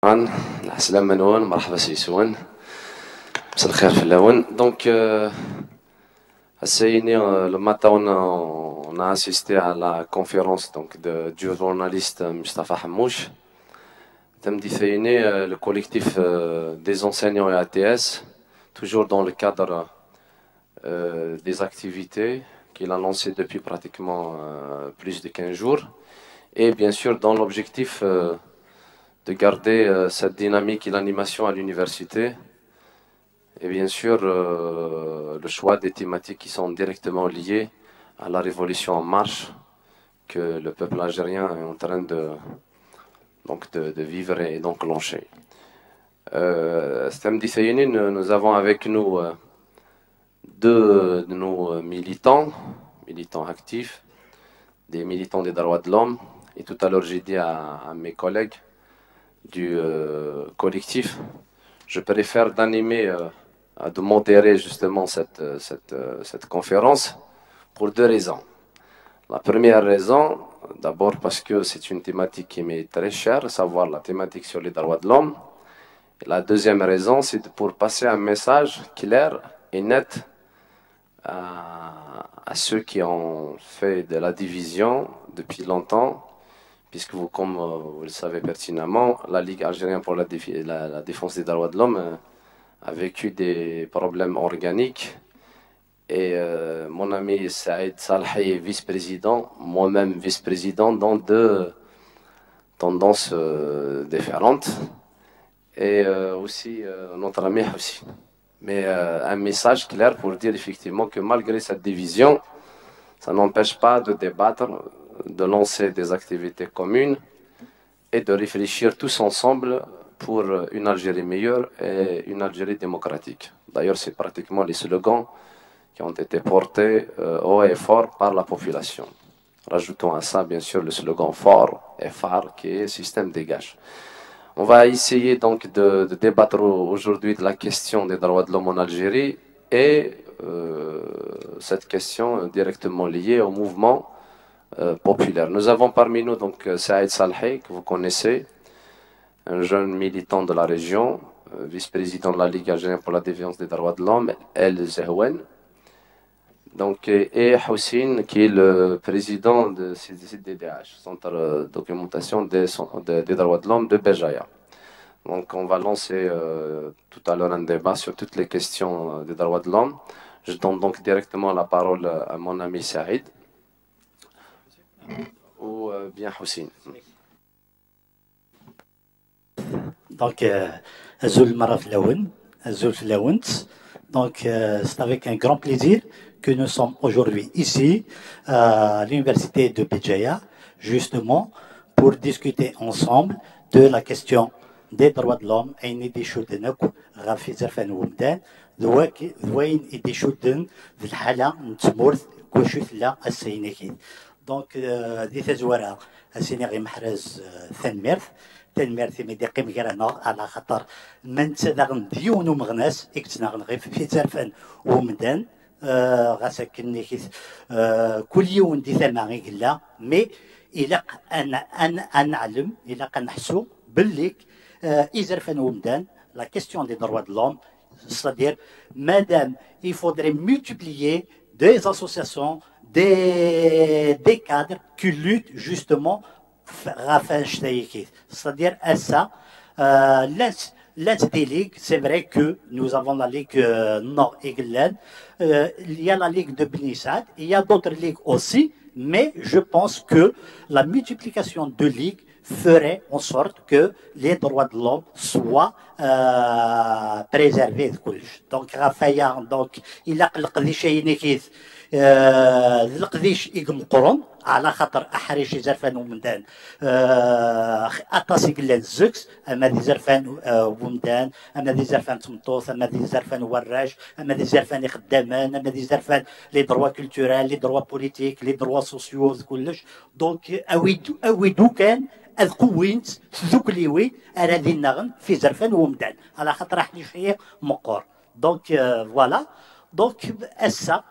السلام منون مرحبا سيسون مساء الخير في اللون donc le matin on a assisté à la conférence donc du journaliste Mustafa Hamouche le collectif des enseignants et ATS toujours dans le cadre des activités qu'il a lancées depuis pratiquement plus de 15 jours et bien sûr dans l'objectif de garder cette dynamique et l'animation à l'université. Et bien sûr, le choix des thématiques qui sont directement liées à la révolution en marche que le peuple algérien est en train de vivre et d'enclencher. Nous avons avec nous deux de nos militants actifs, des militants des droits de l'homme. Et tout à l'heure, j'ai dit à mes collègues du collectif, je préfère d'animer, de modérer justement cette conférence pour deux raisons. La première raison, d'abord parce que c'est une thématique qui m'est très chère, savoir la thématique sur les droits de l'homme. Et la deuxième raison, c'est pour passer un message clair et net à ceux qui ont fait de la division depuis longtemps. Puisque comme vous le savez pertinemment, la Ligue algérienne pour la défense des droits de l'homme a vécu des problèmes organiques. Et mon ami Saïd Salhi est vice-président, moi-même vice-président, dans deux tendances différentes. Et aussi notre ami aussi. Mais un message clair pour dire effectivement que malgré cette division, ça n'empêche pas de débattre, de lancer des activités communes et de réfléchir tous ensemble pour une Algérie meilleure et une Algérie démocratique. D'ailleurs, c'est pratiquement les slogans qui ont été portés haut et fort par la population. Rajoutons à ça, bien sûr, le slogan fort et phare qui est Système dégage. On va essayer donc de débattre aujourd'hui de la question des droits de l'homme en Algérie et cette question directement liée au mouvement populaire. Nous avons parmi nous donc Saïd Salhi, que vous connaissez, un jeune militant de la région, vice-président de la Ligue algérienne pour la défense des droits de l'homme, El Zehwen. Donc, et Houssine, qui est le président de CDDH, Centre de documentation des droits de l'homme de Béjaïa. Donc, on va lancer tout à l'heure un débat sur toutes les questions des droits de l'homme. Je donne donc directement la parole à mon ami Saïd. Ou bien Houssine. Donc, Azul Maraf Laoun, Azul Laount. Donc, c'est avec un grand plaisir que nous sommes aujourd'hui ici à l'université de Béjaïa, justement pour discuter ensemble de la question des droits de l'homme et des شودنك غافي زرفان ومدان ذوين يدي شودن في الحالة نتمورث كوشوث لا السينيكيد. دونك دي تزورا السينيغي محرز ثنميرث ميدي قيم كرانا على خاطر من تدغن ديون ومغناس اكتناغن غير في زرفان ومدان غاسكني كيث كل يوم دي ثمانية قلا مي إلا أن نعلم إلا نحسو باللي إزرفان ومدان la question des droits de l'homme, c'est-à-dire, madame, il faudrait multiplier des associations, des cadres qui luttent justement, c'est-à-dire à ça, des ligues, c'est vrai que nous avons la Ligue Nord et Glen, il y a la Ligue de Bnissad, il y a d'autres ligues aussi, mais je pense que la multiplication de ligues ferait en sorte que les droits de l'homme soient préservés. Donc, Raphaël, donc, il a le شيء القديش يقمقرون على خاطر احريش زرفان ومدان اطاسي قلان الزكس اما دي زرفان ومدان اما دي زرفان تمطوط اما دي زرفان وراج اما دي زرفان خدامان اما دي زرفان لي دروا كولتورال لي دروا بوليتيك لي دروا سوسيو كلش دونك اويدو كان القوينت ذوك اللي وين اراذي النغم في زرفان ومدان على خاطر احنا شيء مقور دونك فوالا دونك السا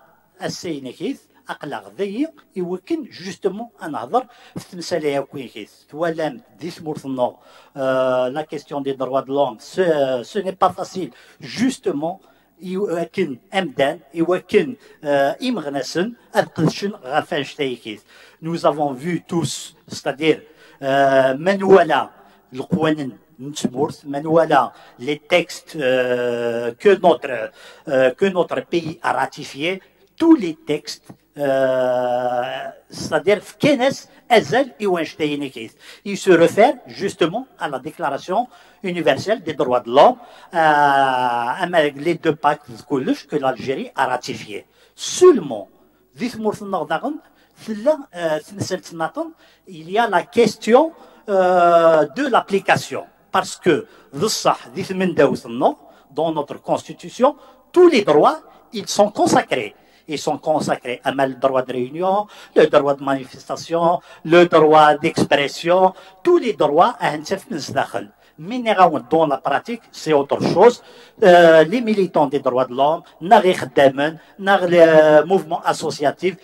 السينكيث أقل غذية يمكن justement أن نهضر في المسألة هاكوين كيس توالم دي سمورثنا la question des droits de l'homme ce n'est pas facile justement يمكن أمدان يمكن إمغنسن أدقلشن غفان شتايكيس nous avons vu tous c'est-à-dire من ولا القوانين les textes que notre pays a ratifiés, tous les textes, c'est-à-dire il se réfère justement à la Déclaration universelle des droits de l'homme, les deux pactes que l'Algérie a ratifiés. Seulement, il y a la question de l'application. Parce que dans notre constitution, tous les droits, ils sont consacrés. Ils sont consacrés à le droit de réunion, le droit de manifestation, le droit d'expression, tous les droits à un certain mais dans la pratique, c'est autre chose. Les militants des droits de l'homme, les mouvements associatifs,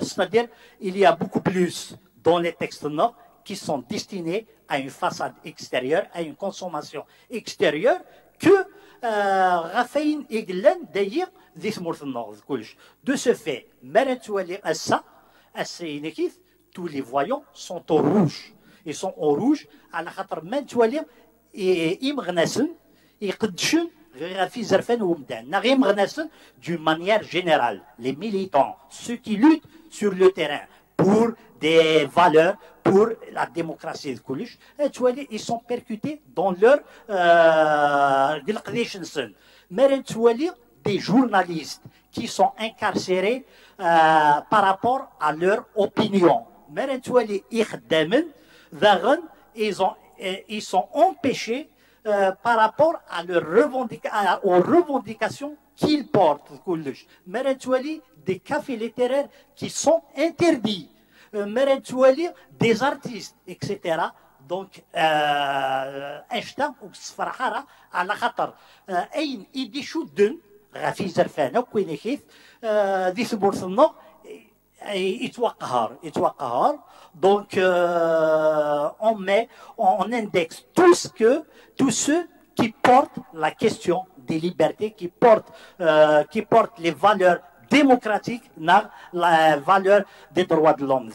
c'est-à-dire il y a beaucoup plus dans les textes nord qui sont destinés à une façade extérieure, à une consommation extérieure que Raphaël Eglen d'ailleurs de ce fait, tous les voyants sont au rouge. Ils sont au rouge à la khatra mentoualim et imgnasen et qdshun d'une manière générale, les militants, ceux qui luttent sur le terrain pour des valeurs, pour la démocratie de Koulish, ils sont percutés dans leur des journalistes qui sont incarcérés par rapport à leur opinion. Ils sont empêchés par rapport à aux revendications qu'ils portent. Des cafés littéraires qui sont interdits, des artistes, etc. Donc, Einstein ou Sfarahara à la khatar. Ayn idishu dun, Rafi Zarfana, Queenekith, Disburtno, Itwakahar. Donc, on indexe tous ceux qui portent la question des libertés, qui portent les valeurs démocratiques, la valeur des droits de l'homme.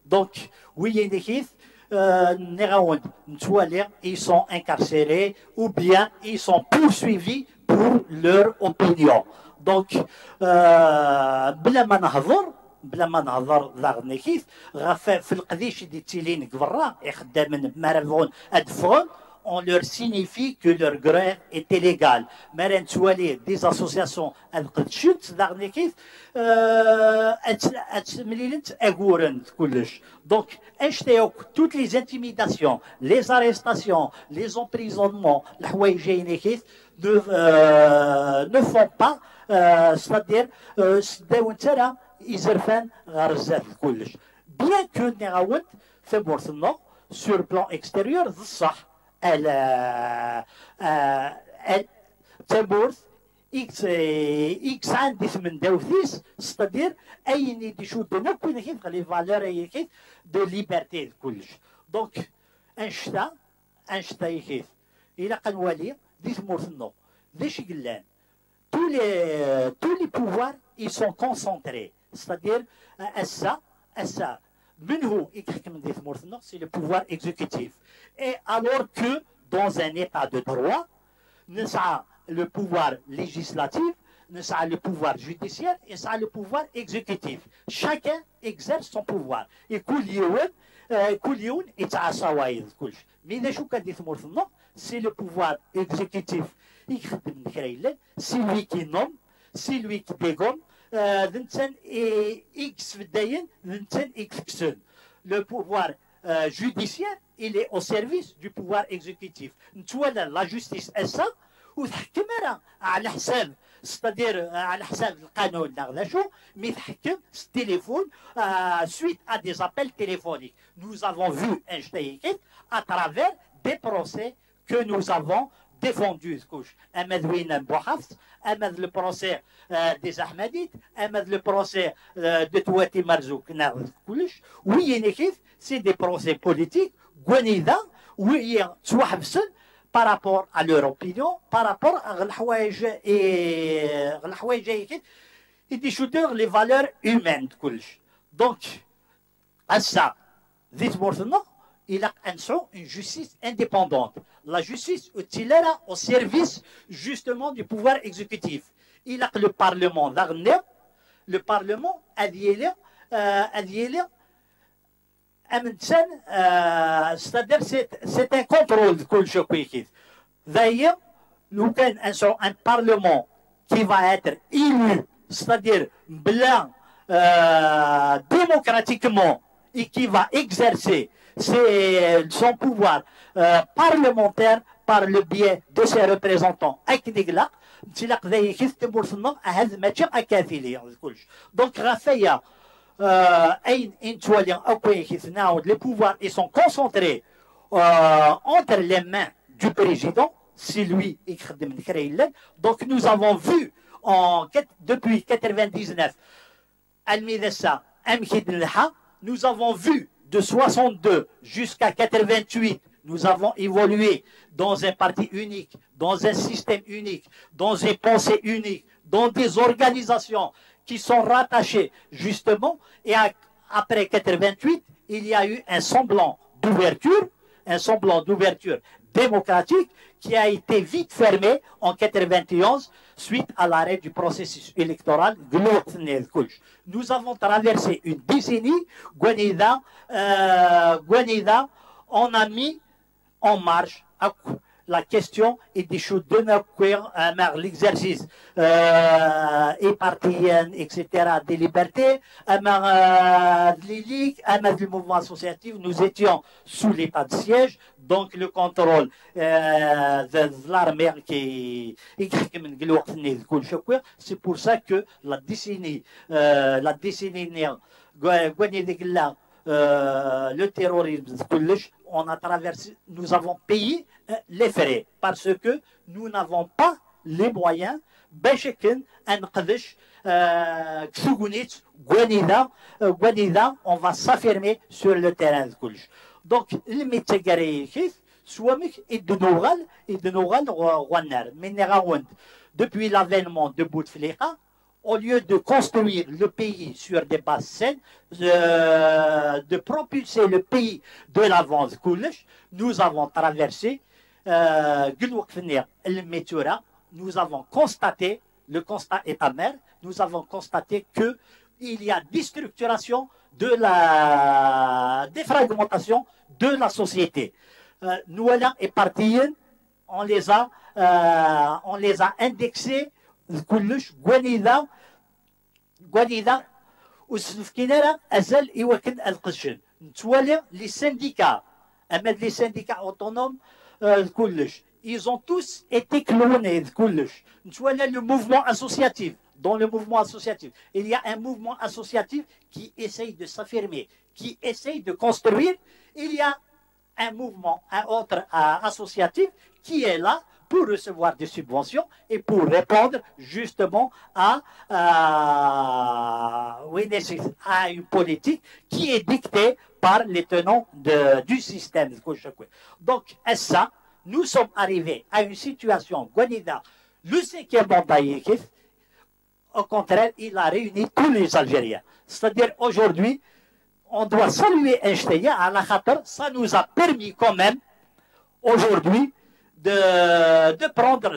Donc, oui, ils sont incarcérés ou bien ils sont poursuivis pour leur opinion. Donc, بلا ما نهضر لارنيكيف في القديش دي تيلين قبرا يخدم مارفون ادفون on leur signifie que leur grève était légale. Mais des associations donc, toutes les intimidations, les arrestations, les emprisonnements, ne font pas, c'est-à-dire, bien que sur le plan extérieur, تبورث إكس عندي من دوثيس c'est-à-dire أين يدشو دنوكوين كيف les valeurs كيف de liberté كلش donc أنشتا كيف إلى قنوالي ديس مورثنو ديش قلان tous les pouvoirs ils sont concentrés c'est-à-dire أسا منه يتحكم ديس مورثنو c'est le pouvoir exécutif et alors que dans un état de droit, nous avons le pouvoir législatif, nous avons le pouvoir judiciaire et nous avons le pouvoir exécutif. Chacun exerce son pouvoir. Et mais c'est le pouvoir exécutif. C'est lui qui nomme, c'est lui qui dégomme. Le pouvoir judiciaire, il est au service du pouvoir exécutif. La justice est ça, ou على حساب c'est-à-dire على حساب القانون نغلشو mais تحكم téléphone suite à des appels téléphoniques. Nous avons vu Einstein à travers des procès que nous avons défendu Ahmed Bouhafs, Ahmed le procès des Ahmadites, Ahmed le procès de Touati Marzouk, oui, c'est des procès politiques, Gwenida, oui, par rapport à leur opinion, par rapport à les valeurs humaines. Donc, à ça, dites-moi maintenant, il a une justice indépendante. La justice est au service justement du pouvoir exécutif. Il a le Parlement, le Parlement a dit c'est-à-dire c'est un contrôle de tout. D'ailleurs, nous avons un Parlement qui va être élu, c'est-à-dire blanc, démocratiquement, et qui va exercer son pouvoir parlementaire par le biais de ses représentants. Donc, Raphaël, les pouvoirs ils sont concentrés entre les mains du président, c'est lui qui crée. Donc nous avons vu depuis 99 Al-Midessa, nous avons vu de 62 jusqu'à 88, nous avons évolué dans un parti unique, dans un système unique, dans une pensée unique, dans des organisations qui sont rattachées justement, et après 88, il y a eu un semblant d'ouverture démocratique qui a été vite fermé en 91 suite à l'arrêt du processus électoral. Nous avons traversé une décennie, Gwenida, on a mis en marche la question est des choses de l'exercice épartien, etc., des libertés, le mouvement associatif, nous étions sous l'état de siège, donc le contrôle de l'armée qui c'est pour ça que la décennie le terrorisme, on a traversé, nous avons payé les frais parce que nous n'avons pas les moyens. On va s'affirmer sur le terrain. Donc, le métier depuis l'avènement de Bouteflika, au lieu de construire le pays sur des bases saines, de propulser le pays de l'avance, nous avons traversé nous avons constaté, le constat est amer, nous avons constaté qu'il y a déstructuration de la défragmentation de la société. Nous et partis, on les a indexés, les syndicats, les syndicats autonomes, ils ont tous été clonés. Le mouvement associatif. Dans le mouvement associatif, il y a un mouvement associatif qui essaye de s'affirmer, qui essaye de construire. Il y a un mouvement, un autre associatif qui est là pour recevoir des subventions et pour répondre justement à une politique qui est dictée par les tenants du système. Donc, à ça, nous sommes arrivés à une situation, Gwenida, le 5e mandat, au contraire, il a réuni tous les Algériens. C'est-à-dire, aujourd'hui, on doit saluer Einstein à la khatar, ça nous a permis quand même, aujourd'hui, de prendre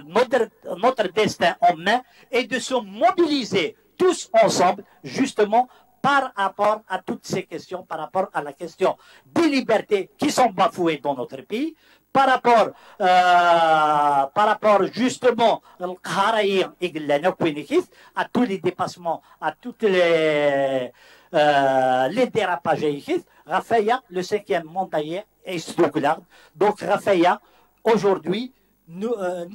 notre destin en main et de se mobiliser tous ensemble, justement, par rapport à toutes ces questions, par rapport à la question des libertés qui sont bafouées dans notre pays, par rapport justement à tous les dépassements, à toutes les dérapages. Raphaël, le 5e mandat est Stuttgart. Donc Raphaël, aujourd'hui, nous le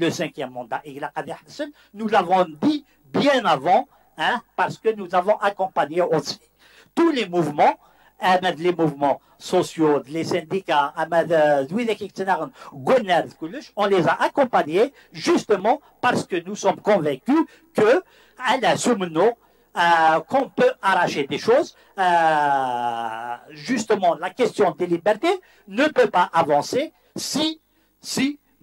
5e mandat, nous l'avons dit bien avant, hein, parce que nous avons accompagné aussi tous les mouvements les mouvements sociaux, les syndicats, on les a accompagnés justement parce que nous sommes convaincus que à la Soumno, qu'on peut arracher des choses. Justement, la question des libertés ne peut pas avancer si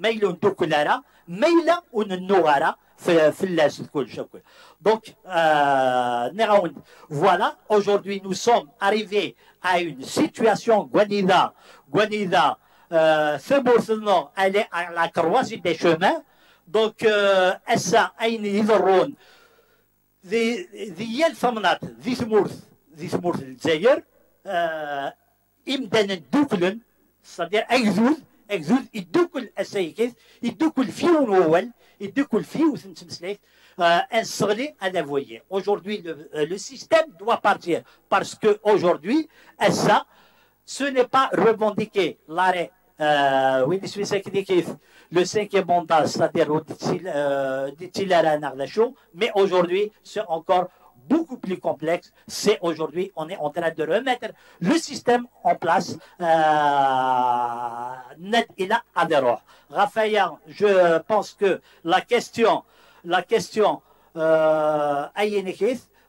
ميل دوكولارا ميلا وننوغارا في اللاس الكل شكل. Donc, voilà, aujourd'hui nous sommes arrivés à une situation Gwanida, elle est à la croisée des chemins. Donc, essa aين يضرون ذي الثمنات ذي ثمورث الجزائر إمدانا دوكلن c'est-à-dire exude يدوكل السيكيث يدوكل فيون اول يدوكل فيو ثمثمثليث انصغلي انا voyez. Aujourd'hui le système doit partir parce que aujourd'hui ça ce n'est pas revendiqué l'arrêt oui le cinquième mandat c'est-à-dire mais aujourd'hui c'est encore beaucoup plus complexe. C'est aujourd'hui, on est en train de remettre le système en place. Raphaël, je pense que la question,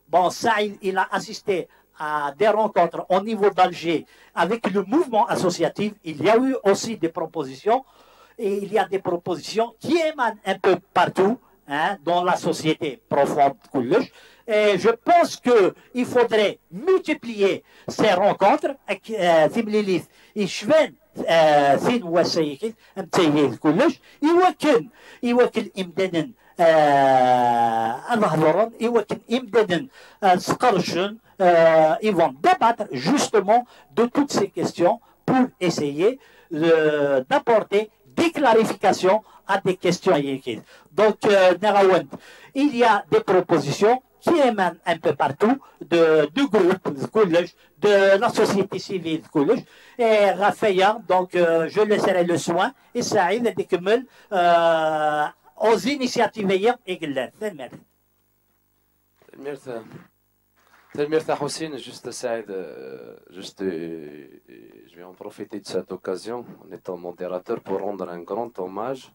bon, Saïd, il a assisté à des rencontres au niveau d'Alger avec le mouvement associatif. Il y a eu aussi des propositions, et il y a des propositions qui émanent un peu partout, hein, dans la société profonde. Et je pense qu'il faudrait multiplier ces rencontres avec Thimlilis et Shven Thin Wasayikit, Mtayid Kulish, يوكل إمدادن الظهران يوكل إمدادن سقرشن ils vont débattre justement de toutes ces questions pour essayer d'apporter des clarifications à des questions. Donc, il y a des propositions qui émanent un peu partout du groupe de la société civile. Et Raphaël, donc je laisserai le soin et Saïd d'écumul aux initiatives également. Merci. Merci Houssine, juste Saïd, je vais en profiter de cette occasion en étant modérateur pour rendre un grand hommage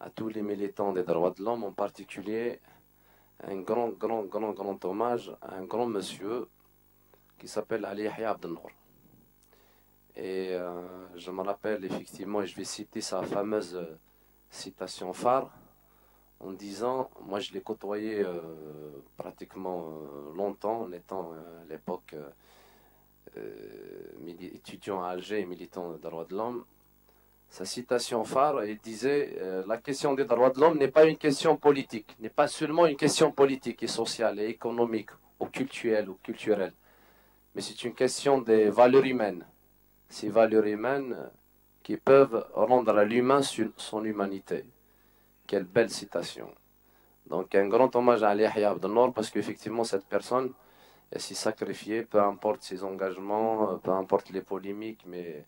à tous les militants des droits de l'homme, en particulier un grand hommage à un grand monsieur qui s'appelle Ali Yahya Abdelnour. Et je me rappelle effectivement, et je vais citer sa fameuse citation phare, en disant, moi je l'ai côtoyé pratiquement longtemps, en étant à l'époque étudiant à Alger et militant des droits de l'homme. Sa citation phare, il disait la question des droits de l'homme n'est pas une question politique, n'est pas seulement une question politique et sociale et économique ou culturelle, mais c'est une question des valeurs humaines. Ces valeurs humaines qui peuvent rendre à l'humain son humanité. Quelle belle citation. Donc un grand hommage à Ali Yahya Abdelnour parce qu'effectivement cette personne s'est sacrifiée, peu importe ses engagements, peu importe les polémiques, mais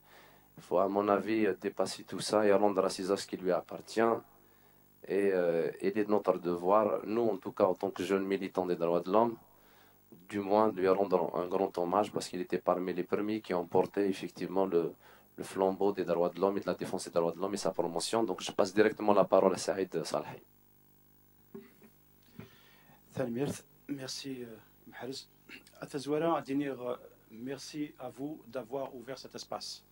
il faut, à mon avis, dépasser tout ça et rendre à César ce qui lui appartient. Et il est de notre devoir, nous en tout cas en tant que jeunes militants des droits de l'homme, du moins de lui rendre un grand hommage parce qu'il était parmi les premiers qui ont porté effectivement le flambeau des droits de l'homme et de la défense des droits de l'homme et sa promotion. Donc je passe directement la parole à Saïd Salhi. Merci Mahrez. Merci à vous d'avoir ouvert cet espace.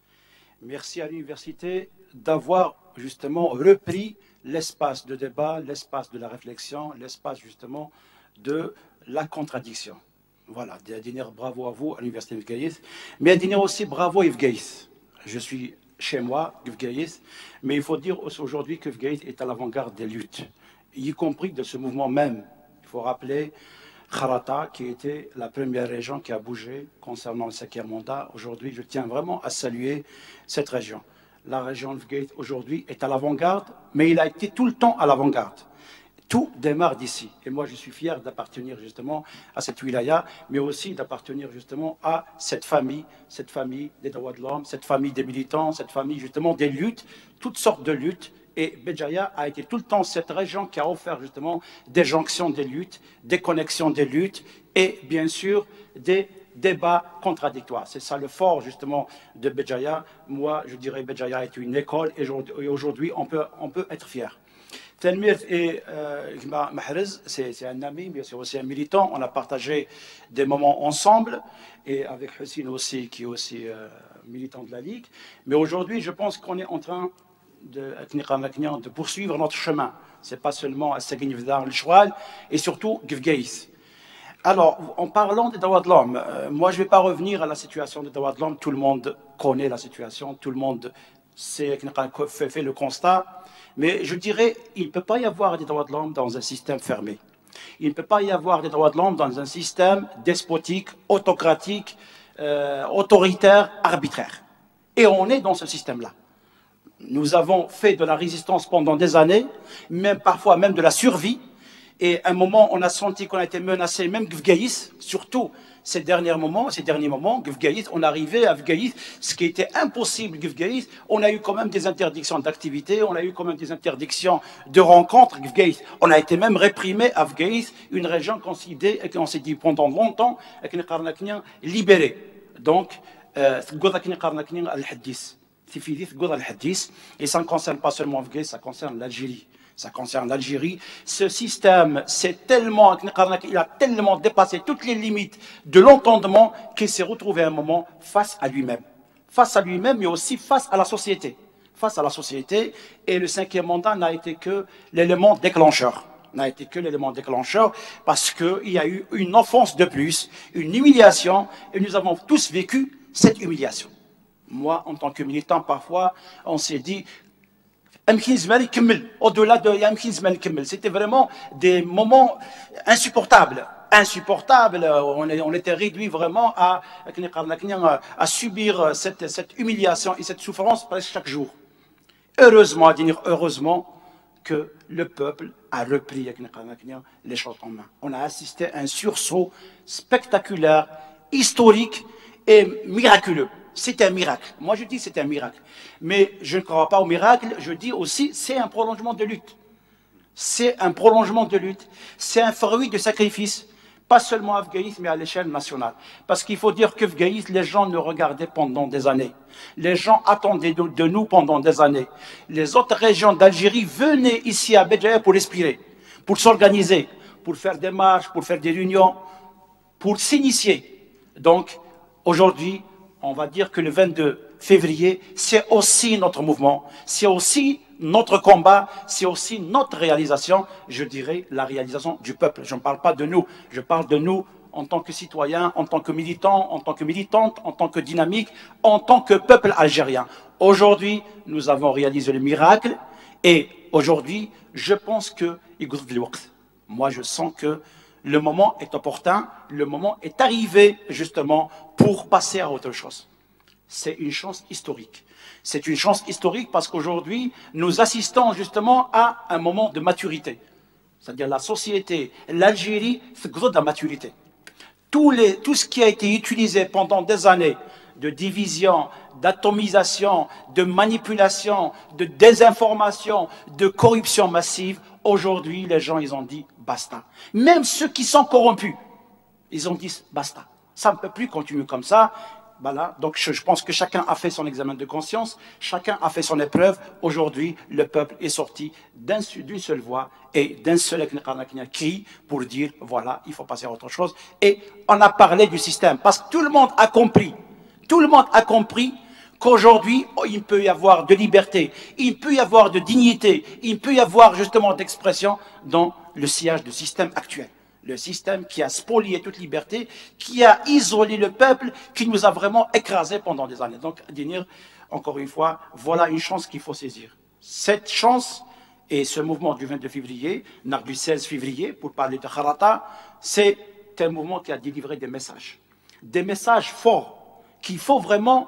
Merci à l'université d'avoir justement repris l'espace de débat, l'espace de la réflexion, l'espace justement de la contradiction. Voilà, bravo à vous à l'université de Yves mais à aussi bravo Yves Gaïs. Je suis chez moi, Yves Gaïs, mais il faut dire aujourd'hui que Yves Gaïs est à l'avant-garde des luttes, y compris de ce mouvement même. Il faut rappeler Kharata, qui était la première région qui a bougé concernant le 5e mandat. Aujourd'hui, je tiens vraiment à saluer cette région. La région de Gate, aujourd'hui, est à l'avant-garde, mais il a été tout le temps à l'avant-garde. Tout démarre d'ici. Et moi, je suis fier d'appartenir justement à cette wilaya, mais aussi d'appartenir justement à cette famille des droits de l'homme, cette famille des militants, cette famille justement des luttes, toutes sortes de luttes. Et Béjaïa a été tout le temps cette région qui a offert justement des jonctions des luttes, des connexions des luttes et bien sûr des débats contradictoires. C'est ça le fort justement de Béjaïa. Moi, je dirais Béjaïa est une école et aujourd'hui on peut être fier. Telmir et Mahrez, c'est un ami, mais c'est aussi un militant. On a partagé des moments ensemble, et avec Hussein aussi, qui est aussi militant de la Ligue. Mais aujourd'hui, je pense qu'on est en train de poursuivre notre chemin. Ce n'est pas seulement à Seguin Vdar le Choual, et surtout Givgaïs. Alors, en parlant des droits de l'homme, moi je ne vais pas revenir à la situation des droits de l'homme. Tout le monde connaît la situation, tout le monde fait le constat. Mais je dirais, il ne peut pas y avoir des droits de l'homme dans un système fermé. Il ne peut pas y avoir des droits de l'homme dans un système despotique, autocratique, autoritaire, arbitraire. Et on est dans ce système-là. Nous avons fait de la résistance pendant des années, même parfois même de la survie. Et à un moment, on a senti qu'on a été menacé, même Gvgaïs, surtout ces derniers moments, Gvgaïs, on arrivait à Gvgaïs, ce qui était impossible, Gvgaïs, on a eu quand même des interdictions d'activité, on a eu quand même des interdictions de rencontres, Gvgaïs. On a été même réprimé à Gvgaïs, une région qu'on s'est dit pendant longtemps, libérée. Donc, et ça ne concerne pas seulement Gvgaïs, ça concerne l'Algérie. Ça concerne l'Algérie. Ce système, il a tellement dépassé toutes les limites de l'entendement qu'il s'est retrouvé à un moment face à lui-même. Face à lui-même, mais aussi face à la société. Face à la société. Et le 5e mandat n'a été que l'élément déclencheur. Parce qu'il y a eu une offense de plus, une humiliation, et nous avons tous vécu cette humiliation. Moi, en tant que militant, parfois, on s'est dit, au-delà de c'était vraiment des moments insupportables. On était réduit vraiment à subir cette humiliation et cette souffrance presque chaque jour. Heureusement que le peuple a repris les choses en main. On a assisté à un sursaut spectaculaire, historique et miraculeux. C'est un miracle. Moi, je dis c'est un miracle. Mais je ne crois pas au miracle. Je dis aussi c'est un prolongement de lutte. C'est un prolongement de lutte. C'est un fruit de sacrifice. Pas seulement à Afghaïs, mais à l'échelle nationale. Parce qu'il faut dire qu'Afghaïs, les gens nous regardaient pendant des années. Les gens attendaient de nous pendant des années. Les autres régions d'Algérie venaient ici à Béjaïa pour respirer, pour s'organiser, pour faire des marches, pour faire des réunions, pour s'initier. Donc, aujourd'hui, on va dire que le 22 février, c'est aussi notre mouvement, c'est aussi notre combat, c'est aussi notre réalisation, je dirais la réalisation du peuple. Je ne parle pas de nous, je parle de nous en tant que citoyens, en tant que militants, en tant que militantes, en tant que dynamique, en tant que peuple algérien. Aujourd'hui, nous avons réalisé le miracle et aujourd'hui, je pense que moi je sens que le moment est opportun, le moment est arrivé justement pour passer à autre chose. C'est une chance historique. C'est une chance historique parce qu'aujourd'hui, nous assistons justement à un moment de maturité. C'est-à-dire la société, l'Algérie, c'est de la maturité. Tout ce qui a été utilisé pendant des années de division, d'atomisation, de manipulation, de désinformation, de corruption massive, aujourd'hui, les gens, ils ont dit basta. Même ceux qui sont corrompus, ils ont dit basta. Ça ne peut plus continuer comme ça. Voilà. Donc je pense que chacun a fait son examen de conscience, chacun a fait son épreuve. Aujourd'hui, le peuple est sorti d'une seule voix et d'un seul cri pour dire voilà, il faut passer à autre chose. Et on a parlé du système parce que tout le monde a compris qu'aujourd'hui, il peut y avoir de liberté, il peut y avoir de dignité, il peut y avoir justement d'expression dans le sillage du système actuel. Le système qui a spolié toute liberté, qui a isolé le peuple, qui nous a vraiment écrasés pendant des années. Donc, Dinir, encore une fois, voilà une chance qu'il faut saisir. Cette chance et ce mouvement du 22 février, du 16 février, pour parler de Kharata, c'est un mouvement qui a délivré des messages forts qu'il faut vraiment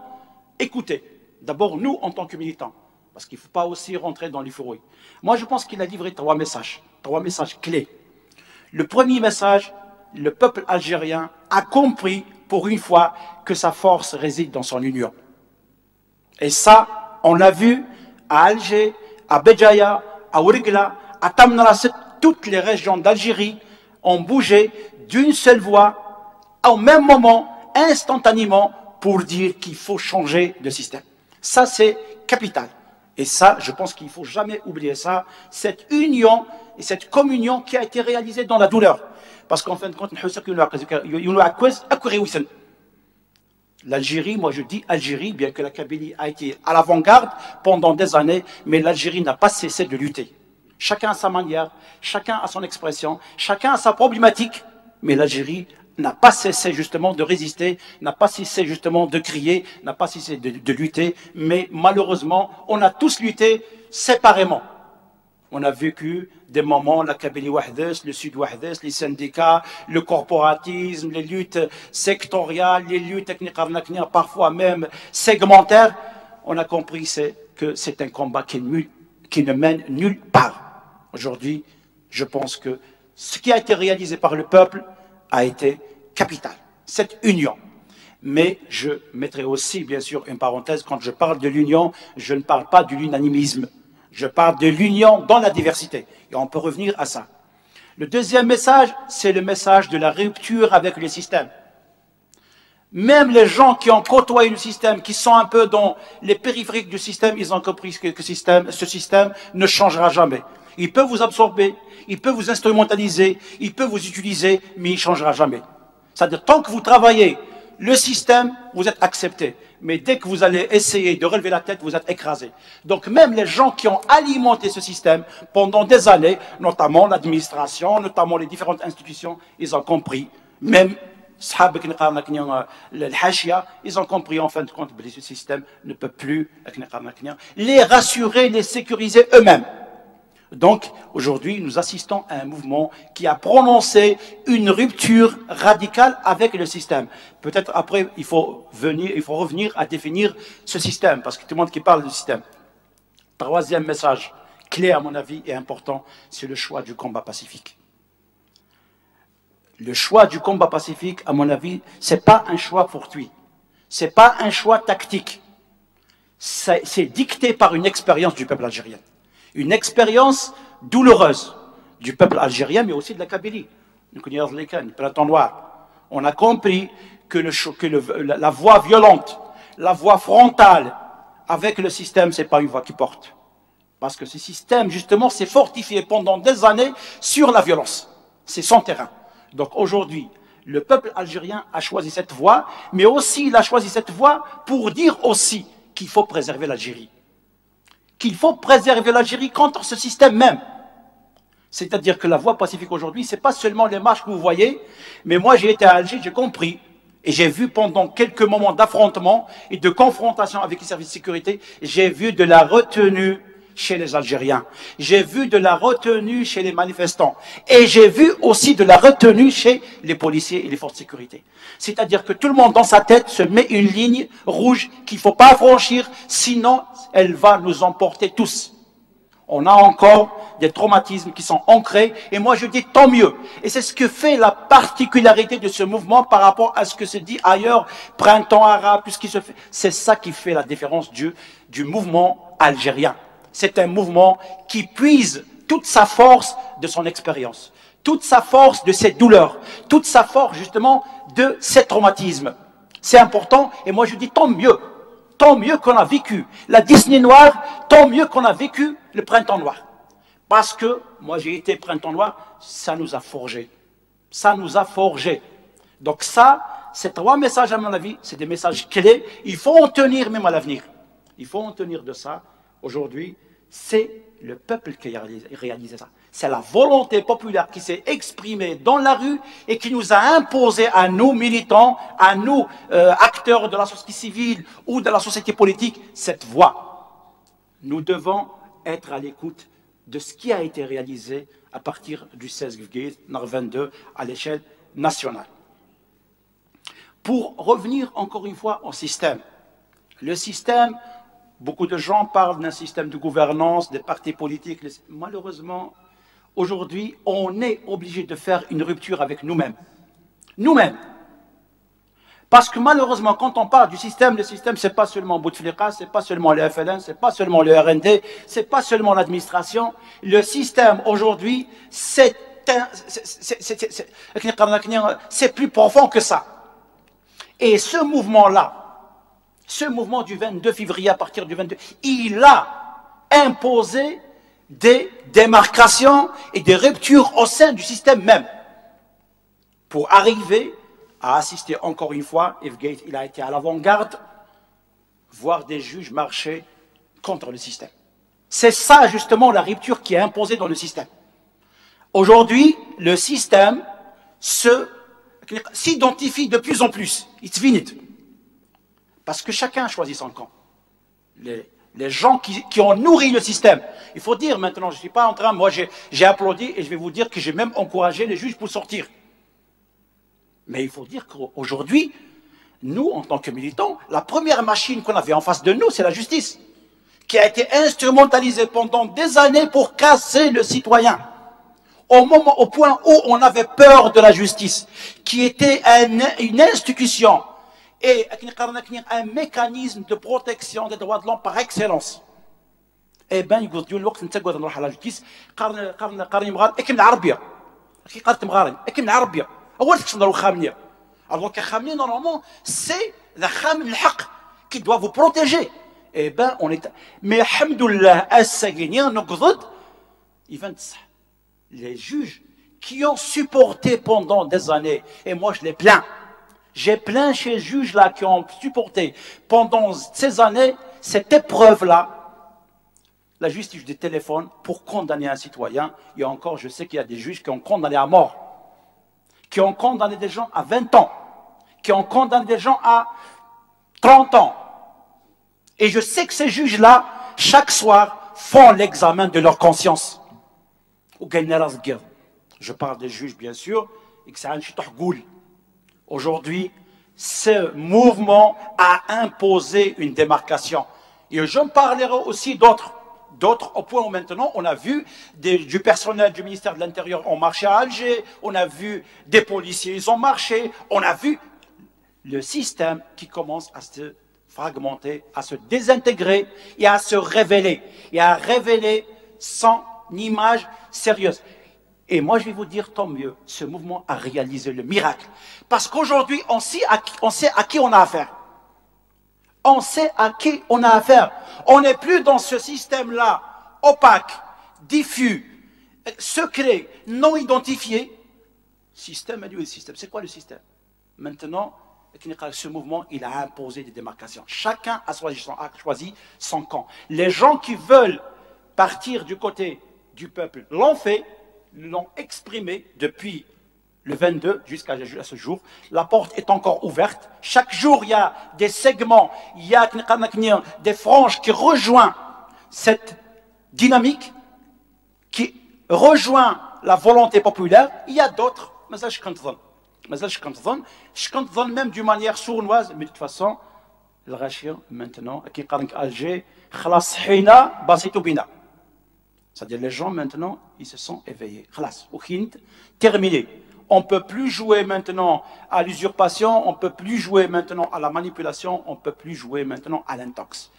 écouter. D'abord, nous, en tant que militants, parce qu'il ne faut pas aussi rentrer dans l'euphorie. Moi, je pense qu'il a livré trois messages clés. Le premier message, le peuple algérien a compris pour une fois que sa force réside dans son union. Et ça, on l'a vu à Alger, à Béjaïa, à Ouargla, à Tamnaraset, toutes les régions d'Algérie ont bougé d'une seule voix, au même moment instantanément pour dire qu'il faut changer de système. Ça, c'est capital. Et ça, je pense qu'il ne faut jamais oublier ça, cette union et cette communion qui a été réalisée dans la douleur. Parce qu'en fin de compte, l'Algérie, moi je dis Algérie, bien que la Kabylie a été à l'avant-garde pendant des années, mais l'Algérie n'a pas cessé de lutter. Chacun a sa manière, chacun a son expression, chacun a sa problématique, mais l'Algérie n'a pas cessé justement de résister, n'a pas cessé justement de crier, n'a pas cessé de lutter, mais malheureusement, on a tous lutté séparément. On a vécu des moments, la Kabylie Wahdes, le Sud Wahdes, les syndicats, le corporatisme, les luttes sectorielles, les luttes parfois même segmentaires. On a compris que c'est un combat qui ne mène nulle part. Aujourd'hui, je pense que ce qui a été réalisé par le peuple a été capital, cette union. Mais je mettrai aussi, bien sûr, une parenthèse, quand je parle de l'union, je ne parle pas de l'unanimisme. Je parle de l'union dans la diversité. Et on peut revenir à ça. Le deuxième message, c'est le message de la rupture avec le système. Même les gens qui ont côtoyé le système, qui sont un peu dans les périphériques du système, ils ont compris que ce système ne changera jamais. Il peut vous absorber, il peut vous instrumentaliser, il peut vous utiliser, mais il ne changera jamais. C'est-à-dire, tant que vous travaillez le système, vous êtes accepté. Mais dès que vous allez essayer de relever la tête, vous êtes écrasé. Donc même les gens qui ont alimenté ce système pendant des années, notamment l'administration, notamment les différentes institutions, ils ont compris. Même ils ont compris en fin de compte que ce système ne peut plus les rassurer, les sécuriser eux-mêmes. Donc, aujourd'hui, nous assistons à un mouvement qui a prononcé une rupture radicale avec le système. Peut-être après, il faut revenir à définir ce système, parce que tout le monde qui parle du système. Troisième message, clé à mon avis et important, c'est le choix du combat pacifique. Le choix du combat pacifique, à mon avis, c'est pas un choix fortuit. C'est pas un choix tactique. C'est dicté par une expérience du peuple algérien. Une expérience douloureuse du peuple algérien, mais aussi de la Kabylie. On a compris que la voie violente, la voie frontale avec le système, ce n'est pas une voie qui porte. Parce que ce système, justement, s'est fortifié pendant des années sur la violence. C'est son terrain. Donc aujourd'hui, le peuple algérien a choisi cette voie, mais aussi il a choisi cette voie pour dire aussi qu'il faut préserver l'Algérie. Qu'il faut préserver l'Algérie contre ce système même. C'est-à-dire que la voie pacifique aujourd'hui, ce n'est pas seulement les marches que vous voyez, mais moi j'ai été à Alger, j'ai compris, et j'ai vu pendant quelques moments d'affrontement et de confrontation avec les services de sécurité, j'ai vu de la retenue chez les Algériens, j'ai vu de la retenue chez les manifestants, et j'ai vu aussi de la retenue chez les policiers et les forces de sécurité. C'est-à-dire que tout le monde dans sa tête se met une ligne rouge qu'il ne faut pas franchir, sinon elle va nous emporter tous. On a encore des traumatismes qui sont ancrés, et moi je dis tant mieux. Et c'est ce que fait la particularité de ce mouvement par rapport à ce que se dit ailleurs, printemps arabe, tout ce qui se fait. C'est ça qui fait la différence du mouvement algérien. C'est un mouvement qui puise toute sa force de son expérience, toute sa force de ses douleurs, toute sa force justement de ses traumatismes. C'est important, et moi je dis tant mieux qu'on a vécu la Disney noire, tant mieux qu'on a vécu le printemps noir. Parce que, moi j'ai été printemps noir, ça nous a forgé. Ça nous a forgé. Donc ça, ces trois messages à mon avis, c'est des messages clés, il faut en tenir même à l'avenir. Il faut en tenir de ça. Aujourd'hui, c'est le peuple qui a réalisé ça. C'est la volonté populaire qui s'est exprimée dans la rue et qui nous a imposé à nous militants, à nous acteurs de la société civile ou de la société politique, cette voie. Nous devons être à l'écoute de ce qui a été réalisé à partir du 16 juillet 22 à l'échelle nationale. Pour revenir encore une fois au système, le système, beaucoup de gens parlent d'un système de gouvernance, des partis politiques. Malheureusement, aujourd'hui, on est obligé de faire une rupture avec nous-mêmes. Nous-mêmes. Parce que malheureusement, quand on parle du système, le système, c'est pas seulement Bouteflika, c'est pas seulement le FLN, c'est pas seulement le RND, c'est pas seulement l'administration. Le système, aujourd'hui, c'est plus profond que ça. Et ce mouvement-là, ce mouvement du 22 février, à partir du 22, il a imposé des démarcations et des ruptures au sein du système même pour arriver à assister encore une fois, F-Gate, il a été à l'avant-garde, voir des juges marcher contre le système. C'est ça justement la rupture qui est imposée dans le système. Aujourd'hui, le système s'identifie de plus en plus. Parce que chacun choisit son camp. Les gens qui ont nourri le système. Il faut dire maintenant, je ne suis pas en train, moi j'ai applaudi et je vais vous dire que j'ai même encouragé les juges pour sortir. Mais il faut dire qu'aujourd'hui, nous, en tant que militants, la première machine qu'on avait en face de nous, c'est la justice, qui a été instrumentalisée pendant des années pour casser le citoyen. Au point où on avait peur de la justice, qui était une institution et un mécanisme de protection des droits de l'homme par excellence. Eh bien, il y a الوقت نتقعد نروح على الجيش قارن مغارب اكن العربيه كي قالت مغارب اكن العربيه اول شيء نروح خامنيه alors que خامنيه normalement c'est la kham الحق qui doit vous protéger. Eh bien, on est mais alhamdoulilah السجينين نقضد يفهم صح les juges qui ont supporté pendant des années, et moi je les plains. J'ai plein chez les juges là qui ont supporté pendant ces années cette épreuve-là. La justice des téléphones pour condamner un citoyen. Et encore, je sais qu'il y a des juges qui ont condamné à mort, qui ont condamné des gens à 20 ans, qui ont condamné des gens à 30 ans. Et je sais que ces juges-là, chaque soir, font l'examen de leur conscience. Je parle des juges, bien sûr, et que c'est un chitourgoul. Aujourd'hui, ce mouvement a imposé une démarcation. Et je me parlerai aussi d'autres au point où maintenant on a vu du personnel du ministère de l'Intérieur ont marché à Alger, on a vu des policiers, ils ont marché, on a vu le système qui commence à se fragmenter, à se désintégrer et à se révéler. Et à révéler son image sérieuse. Et moi, je vais vous dire, tant mieux, ce mouvement a réalisé le miracle. Parce qu'aujourd'hui, on sait à qui on a affaire. On sait à qui on a affaire. On n'est plus dans ce système-là, opaque, diffus, secret, non identifié. Système, c'est quoi le système? Maintenant, ce mouvement, il a imposé des démarcations. Chacun a choisi son camp. Les gens qui veulent partir du côté du peuple l'ont fait, l'ont exprimé depuis le 22 jusqu'à ce jour. La porte est encore ouverte. Chaque jour, il y a des segments, il y a des franges qui rejoignent cette dynamique, qui rejoint la volonté populaire. Il y a d'autres, mais ça, je compte même d'une manière sournoise, mais de toute façon, le rachir, maintenant, qui parle Alger, khalas hina basitou bina. C'est-à-dire les gens maintenant, ils se sont éveillés. Khalas, terminé. On ne peut plus jouer maintenant à l'usurpation, on ne peut plus jouer maintenant à la manipulation, on ne peut plus jouer maintenant à l'intox.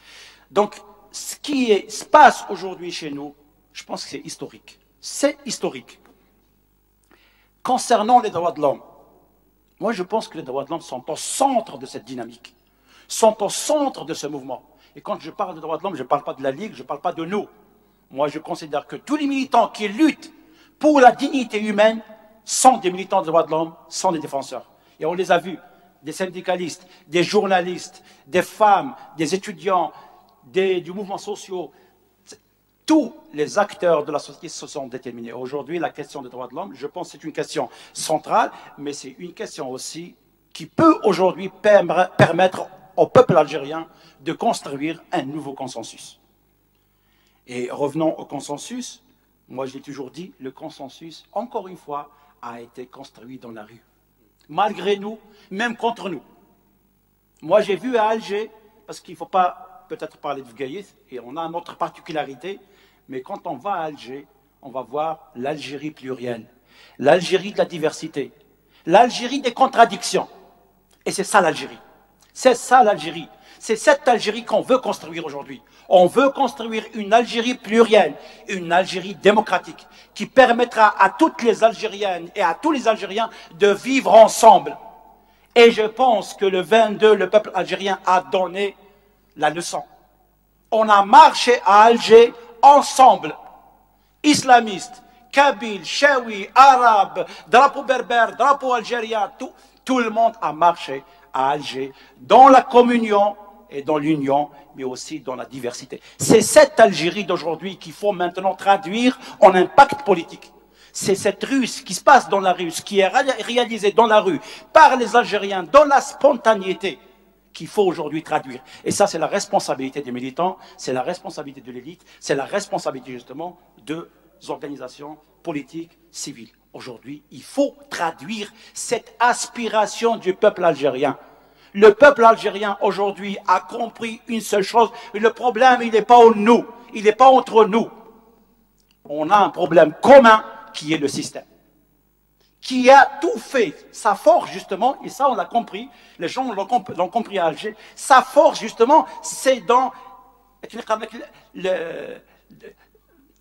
Donc, ce qui se passe aujourd'hui chez nous, je pense que c'est historique. C'est historique. Concernant les droits de l'homme, moi je pense que les droits de l'homme sont au centre de cette dynamique, sont au centre de ce mouvement. Et quand je parle de droits de l'homme, je ne parle pas de la Ligue, je ne parle pas de nous. Moi je considère que tous les militants qui luttent pour la dignité humaine sont des militants des droits de l'homme, sont des défenseurs. Et on les a vus, des syndicalistes, des journalistes, des femmes, des étudiants, du mouvement social. Tous les acteurs de la société se sont déterminés. Aujourd'hui, la question des droits de l'homme, je pense que c'est une question centrale, mais c'est une question aussi qui peut aujourd'hui permettre au peuple algérien de construire un nouveau consensus. Et revenons au consensus. Moi, j'ai toujours dit, le consensus, encore une fois, a été construit dans la rue. Malgré nous, même contre nous. Moi, j'ai vu à Alger, parce qu'il ne faut pas peut-être parler de Fgaïth, et on a notre particularité, mais quand on va à Alger, on va voir l'Algérie plurielle, l'Algérie de la diversité, l'Algérie des contradictions. Et c'est ça l'Algérie. C'est ça l'Algérie. C'est cette Algérie qu'on veut construire aujourd'hui. On veut construire une Algérie plurielle, une Algérie démocratique, qui permettra à toutes les Algériennes et à tous les Algériens de vivre ensemble. Et je pense que le 22, le peuple algérien a donné la leçon. On a marché à Alger ensemble, islamistes, kabyles, chaouis, arabes, drapeau berbère, drapeau algérien, tout le monde a marché à Alger, dans la communion et dans l'union, mais aussi dans la diversité. C'est cette Algérie d'aujourd'hui qu'il faut maintenant traduire en impact politique. C'est cette rue, ce qui se passe dans la rue, ce qui est réalisé dans la rue par les Algériens, dans la spontanéité, qu'il faut aujourd'hui traduire. Et ça, c'est la responsabilité des militants, c'est la responsabilité de l'élite, c'est la responsabilité justement des organisations politiques, civiles. Aujourd'hui, il faut traduire cette aspiration du peuple algérien. Le peuple algérien aujourd'hui a compris une seule chose, le problème, il n'est pas en nous, il n'est pas entre nous. On a un problème commun qui est le système, qui a tout fait. Sa force, justement, et ça on l'a compris, les gens l'ont compris à Alger, sa force, justement, c'est dans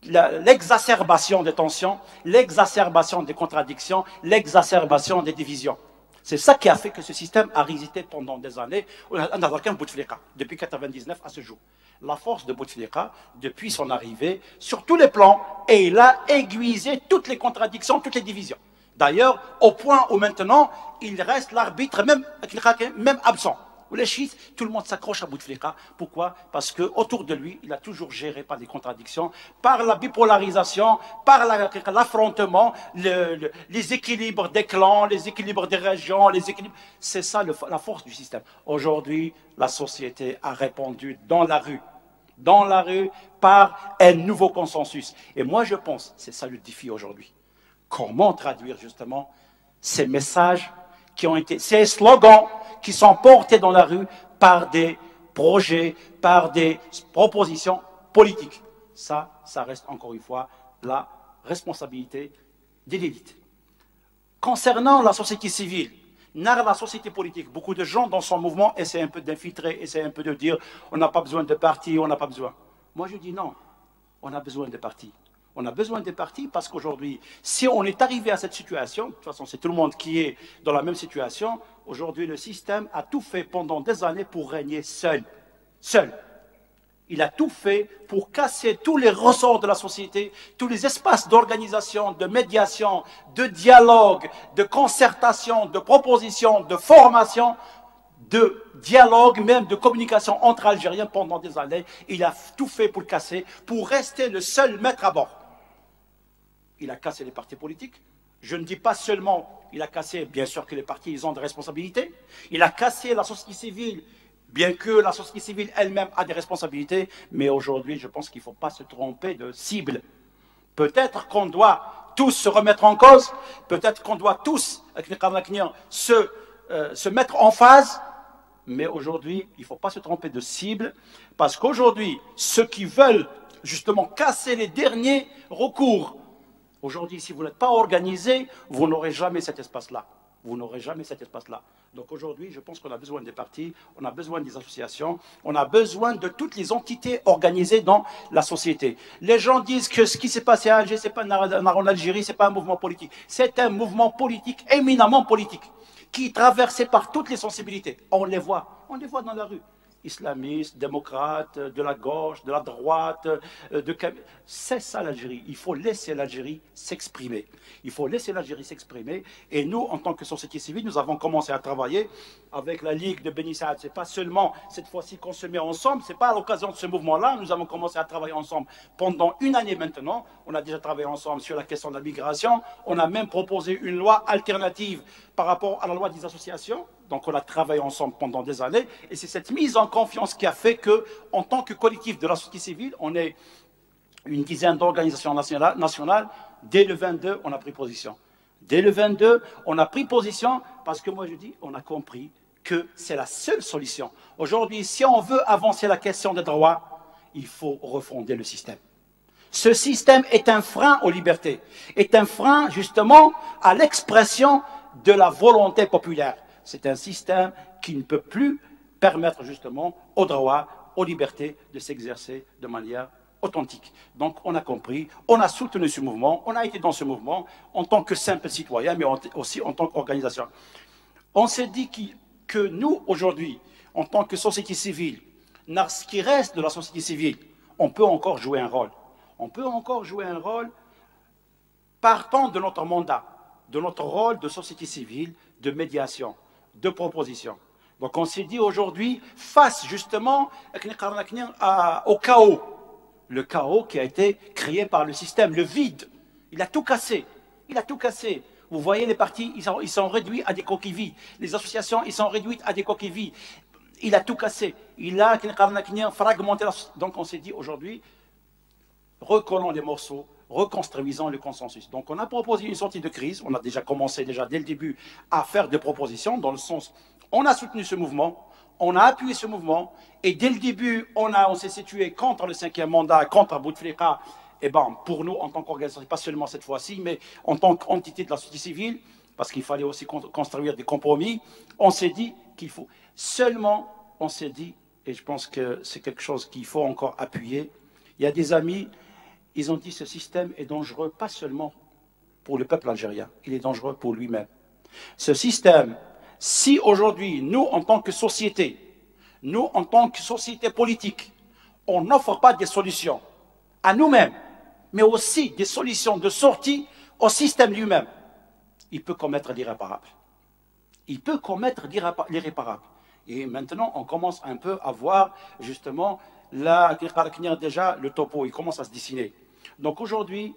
l'exacerbation des tensions, l'exacerbation des contradictions, l'exacerbation des divisions. C'est ça qui a fait que ce système a résisté pendant des années, depuis 1999 à ce jour. La force de Bouteflika, depuis son arrivée, sur tous les plans, et il a aiguisé toutes les contradictions, toutes les divisions. D'ailleurs, au point où maintenant, il reste l'arbitre, même absent. Les chiites, tout le monde s'accroche à Bouteflika. Pourquoi? Parce qu'autour de lui, il a toujours géré par des contradictions, par la bipolarisation, par l'affrontement, les équilibres des clans, les équilibres des régions, les équilibres. C'est ça la force du système. Aujourd'hui, la société a répondu dans la rue, par un nouveau consensus. Et moi, je pense, c'est ça le défi aujourd'hui. Comment traduire justement ces messages qui ont été, ces slogans qui sont portés dans la rue par des projets, par des propositions politiques. Ça reste encore une fois la responsabilité de l'élite. Concernant la société civile, la société politique, beaucoup de gens dans son mouvement essaient un peu d'infiltrer, essaient un peu de dire on n'a pas besoin de partis, on n'a pas besoin. Moi je dis non, on a besoin de partis. On a besoin des partis parce qu'aujourd'hui, si on est arrivé à cette situation, de toute façon c'est tout le monde qui est dans la même situation, aujourd'hui le système a tout fait pendant des années pour régner seul. Seul. Il a tout fait pour casser tous les ressorts de la société, tous les espaces d'organisation, de médiation, de dialogue, de concertation, de proposition, de formation, de dialogue, même de communication entre Algériens pendant des années. Il a tout fait pour le casser, pour rester le seul maître à bord. Il a cassé les partis politiques. Je ne dis pas seulement, il a cassé, bien sûr que les partis, ils ont des responsabilités. Il a cassé la société civile, bien que la société civile elle-même a des responsabilités. Mais aujourd'hui, je pense qu'il ne faut pas se tromper de cible. Peut-être qu'on doit tous se remettre en cause. Peut-être qu'on doit tous, se mettre en phase. Mais aujourd'hui, il ne faut pas se tromper de cible. Parce qu'aujourd'hui, ceux qui veulent justement casser les derniers recours, aujourd'hui, si vous n'êtes pas organisé, vous n'aurez jamais cet espace-là. Vous n'aurez jamais cet espace-là. Donc aujourd'hui, je pense qu'on a besoin des partis, on a besoin des associations, on a besoin de toutes les entités organisées dans la société. Les gens disent que ce qui s'est passé à Alger, c'est pas en Algérie, c'est pas un mouvement politique. C'est un mouvement politique, éminemment politique, qui est traversé par toutes les sensibilités. On les voit dans la rue. Islamistes, démocrates, de la gauche, de la droite, c'est ça l'Algérie. Il faut laisser l'Algérie s'exprimer. Il faut laisser l'Algérie s'exprimer. Et nous, en tant que société civile, nous avons commencé à travailler avec la Ligue de Beni Saad. Ce n'est pas seulement cette fois-ci qu'on se met ensemble, ce n'est pas à l'occasion de ce mouvement-là. Nous avons commencé à travailler ensemble pendant une année maintenant. On a déjà travaillé ensemble sur la question de la migration. On a même proposé une loi alternative par rapport à la loi des associations. Donc on a travaillé ensemble pendant des années. Et c'est cette mise en confiance qui a fait que, en tant que collectif de la société civile, on est une dizaine d'organisations nationales. Dès le 22, on a pris position. Dès le 22, on a pris position parce que moi je dis, on a compris que c'est la seule solution. Aujourd'hui, si on veut avancer la question des droits, il faut refonder le système. Ce système est un frein aux libertés, est un frein justement à l'expression de la volonté populaire. C'est un système qui ne peut plus permettre justement aux droits, aux libertés de s'exercer de manière authentique. Donc on a compris, on a soutenu ce mouvement, on a été dans ce mouvement en tant que simple citoyen, mais aussi en tant qu'organisation. On s'est dit que nous, aujourd'hui, en tant que société civile, ce qui reste de la société civile, on peut encore jouer un rôle. On peut encore jouer un rôle partant de notre mandat, de notre rôle de société civile, de médiation, de proposition. Donc on s'est dit aujourd'hui, face justement au chaos, le chaos qui a été créé par le système, le vide, il a tout cassé, il a tout cassé. Vous voyez les partis, ils sont réduits à des coquilles vides, les associations, ils sont réduites à des coquilles vides. Il a tout cassé, il a fragmenté la société. Donc on s'est dit aujourd'hui, recollons les morceaux, reconstruisons le consensus. Donc on a proposé une sortie de crise, on a déjà commencé dès le début à faire des propositions, dans le sens, on a soutenu ce mouvement, on a appuyé ce mouvement, et dès le début, on s'est situé contre le 5e mandat, contre Bouteflika, et ben, pour nous, en tant qu'organisation, pas seulement cette fois-ci, mais en tant qu'entité de la société civile, parce qu'il fallait aussi construire des compromis, on s'est dit qu'il faut, seulement, on s'est dit, et je pense que c'est quelque chose qu'il faut encore appuyer, il y a des amis, ils ont dit que ce système est dangereux, pas seulement pour le peuple algérien, il est dangereux pour lui-même. Ce système, si aujourd'hui, nous, en tant que société, nous, en tant que société politique, on n'offre pas des solutions à nous-mêmes, mais aussi des solutions de sortie au système lui-même, il peut commettre l'irréparable. Il peut commettre l'irréparable. Et maintenant, on commence un peu à voir, justement, là, déjà, le topo, il commence à se dessiner. Donc aujourd'hui,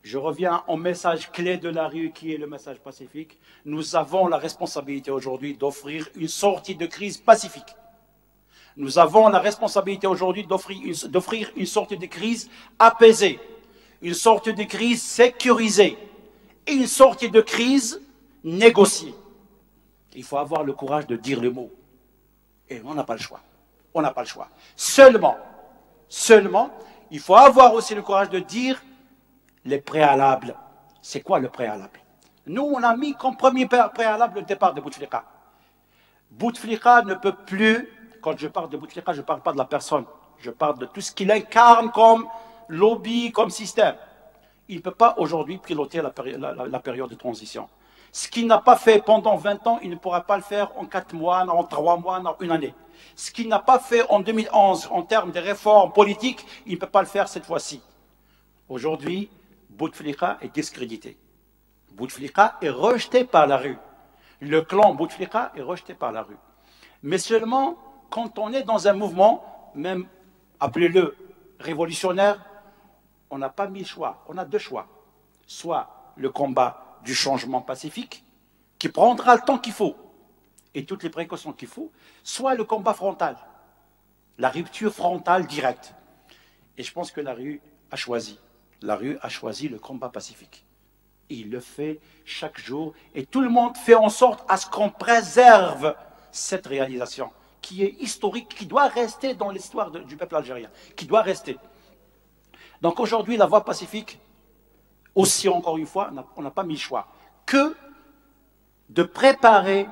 je reviens au message clé de la rue qui est le message pacifique. Nous avons la responsabilité aujourd'hui d'offrir une sortie de crise pacifique. Nous avons la responsabilité aujourd'hui d'offrir une sortie de crise apaisée, une sortie de crise sécurisée et une sortie de crise négociée. Il faut avoir le courage de dire le mot. Et on n'a pas le choix. On n'a pas le choix. Seulement, il faut avoir aussi le courage de dire les préalables. C'est quoi le préalable? Nous, on a mis comme premier préalable le départ de Bouteflika. Bouteflika ne peut plus, quand je parle de Bouteflika, je ne parle pas de la personne. Je parle de tout ce qu'il incarne comme lobby, comme système. Il ne peut pas aujourd'hui piloter la période de transition. Ce qu'il n'a pas fait pendant 20 ans, il ne pourra pas le faire en 4 mois, en 3 mois, en une année. Ce qu'il n'a pas fait en 2011 en termes de réformes politiques, il ne peut pas le faire cette fois-ci. Aujourd'hui, Bouteflika est discrédité. Bouteflika est rejeté par la rue. Le clan Bouteflika est rejeté par la rue. Mais seulement quand on est dans un mouvement, même appelez-le révolutionnaire, on n'a pas mis le choix. On a 2 choix. Soit le combat du changement pacifique, qui prendra le temps qu'il faut, et toutes les précautions qu'il faut, soit le combat frontal, la rupture frontale directe. Et je pense que la rue a choisi. La rue a choisi le combat pacifique. Il le fait chaque jour, et tout le monde fait en sorte à ce qu'on préserve cette réalisation, qui est historique, qui doit rester dans l'histoire du peuple algérien, qui doit rester. Donc aujourd'hui, la voie pacifique, aussi, encore une fois, on n'a pas mis le choix que de préparer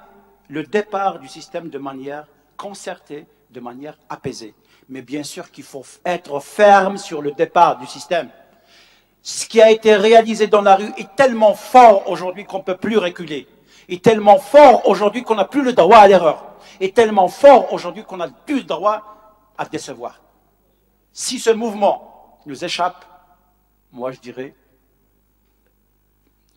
le départ du système de manière concertée, de manière apaisée. Mais bien sûr qu'il faut être ferme sur le départ du système. Ce qui a été réalisé dans la rue est tellement fort aujourd'hui qu'on ne peut plus reculer. Est tellement fort aujourd'hui qu'on n'a plus le droit à l'erreur. Est tellement fort aujourd'hui qu'on n'a plus le droit à décevoir. Si ce mouvement nous échappe, moi je dirais,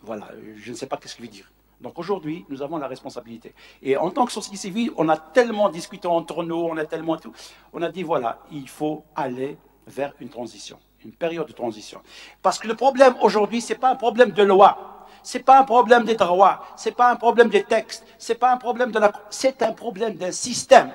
voilà, je ne sais pas ce qu'il veut dire. Donc aujourd'hui, nous avons la responsabilité. Et en tant que société civile, on a tellement discuté entre nous, on a dit voilà, il faut aller vers une transition, une période de transition. Parce que le problème aujourd'hui, ce n'est pas un problème de loi, ce n'est pas un problème des droits, ce n'est pas un problème des textes, ce n'est pas un problème c'est un problème d'un système.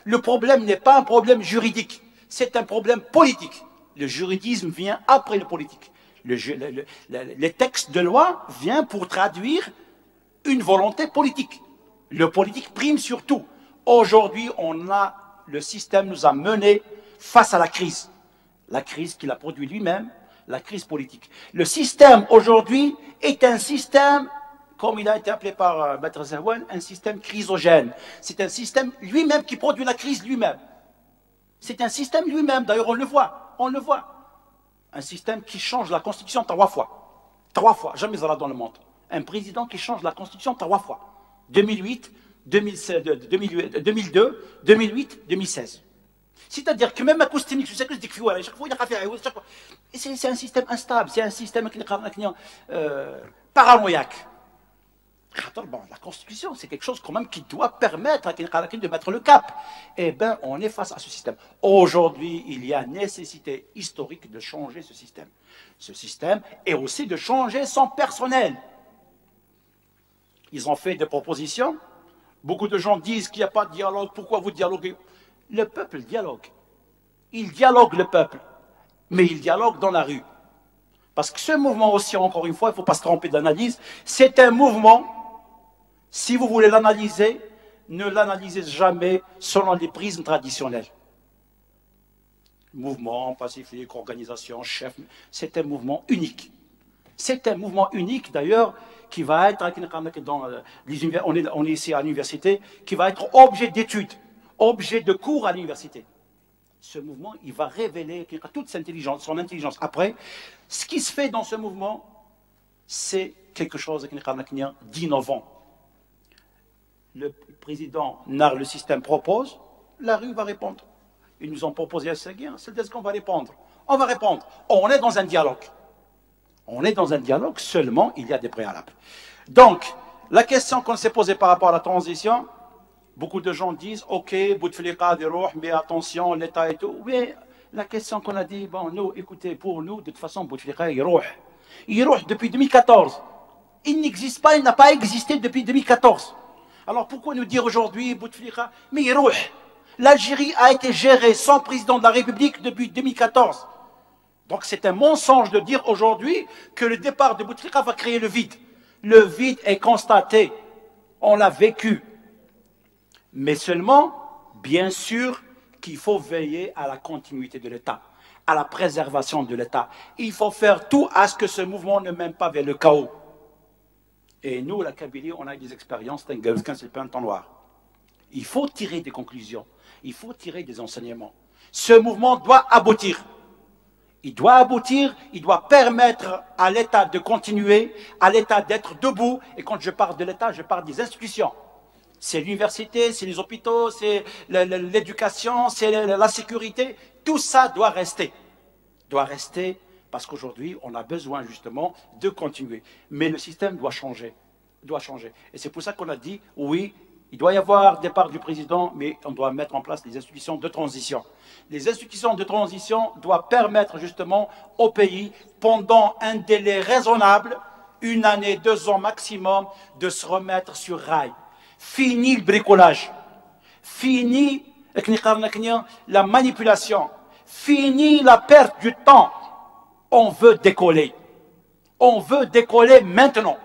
Le problème n'est pas un problème juridique, c'est un problème politique. Le juridisme vient après le politique. Les textes de loi viennent pour traduire une volonté politique. Le politique prime sur tout. Aujourd'hui, le système nous a menés face à la crise. La crise qu'il a produit lui-même, la crise politique. Le système aujourd'hui est un système, comme il a été appelé par Maître Zerwan, un système chrysogène. C'est un système lui-même qui produit la crise lui-même. C'est un système lui-même, d'ailleurs on le voit, Un système qui change la Constitution 3 fois. 3 fois, jamais ça dans le monde. Un président qui change la Constitution 3 fois. 2008, 2002, 2008, 2016. C'est-à-dire que même acoustique, je sais que je dis que chaque fois, c'est un système instable, c'est un système paranoïaque. Bon, la Constitution, c'est quelque chose quand même qui doit permettre à quelqu'un de mettre le cap. Eh bien, on est face à ce système. Aujourd'hui, il y a nécessité historique de changer ce système. Ce système et aussi de changer son personnel. Ils ont fait des propositions. Beaucoup de gens disent qu'il n'y a pas de dialogue. Pourquoi vous dialoguez? Le peuple dialogue. Il dialogue, le peuple. Mais il dialogue dans la rue. Parce que ce mouvement aussi, encore une fois, il ne faut pas se tromper d'analyse, c'est un mouvement, si vous voulez l'analyser, ne l'analysez jamais selon les prismes traditionnels. Mouvement, pacifique, organisation, chef, c'est un mouvement unique. C'est un mouvement unique, d'ailleurs, qui va être, dans on est ici à l'université, qui va être objet d'études, objet de cours à l'université. Ce mouvement, il va révéler toute son intelligence. Après, ce qui se fait dans ce mouvement, c'est quelque chose d'innovant. Le président Nar, le système propose, la rue va répondre. Ils nous ont proposé à Seguin, c'est ce qu'on va répondre. On va répondre. On est dans un dialogue. On est dans un dialogue, seulement il y a des préalables. Donc, la question qu'on s'est posée par rapport à la transition, beaucoup de gens disent, ok, Bouteflika, mais attention, l'État et tout. Mais la question qu'on a dit, bon, nous, écoutez, pour nous, de toute façon, Bouteflika, il rouh. Il rouh depuis 2014. Il n'existe pas, il n'a pas existé depuis 2014. Alors pourquoi nous dire aujourd'hui, Bouteflika, mais il rouh. L'Algérie a été gérée sans président de la République depuis 2014. Donc c'est un mensonge de dire aujourd'hui que le départ de Bouteflika va créer le vide. Le vide est constaté. On l'a vécu. Mais seulement, bien sûr, qu'il faut veiller à la continuité de l'État, à la préservation de l'État. Il faut faire tout à ce que ce mouvement ne mène pas vers le chaos. Et nous, la Kabylie, on a des expériences, c'est pas un temps noir. Il faut tirer des conclusions, il faut tirer des enseignements. Ce mouvement doit aboutir. Il doit aboutir, il doit permettre à l'État de continuer, à l'État d'être debout. Et quand je parle de l'État, je parle des institutions. C'est l'université, c'est les hôpitaux, c'est l'éducation, c'est la sécurité. Tout ça doit rester. Doit rester parce qu'aujourd'hui, on a besoin justement de continuer. Mais le système doit changer. Doit changer. Et c'est pour ça qu'on a dit, oui, il doit y avoir départ du président, mais on doit mettre en place les institutions de transition. Les institutions de transition doivent permettre justement au pays, pendant un délai raisonnable, 1 année, 2 ans maximum, de se remettre sur rail. Fini le bricolage, fini la manipulation, fini la perte du temps. On veut décoller. On veut décoller maintenant.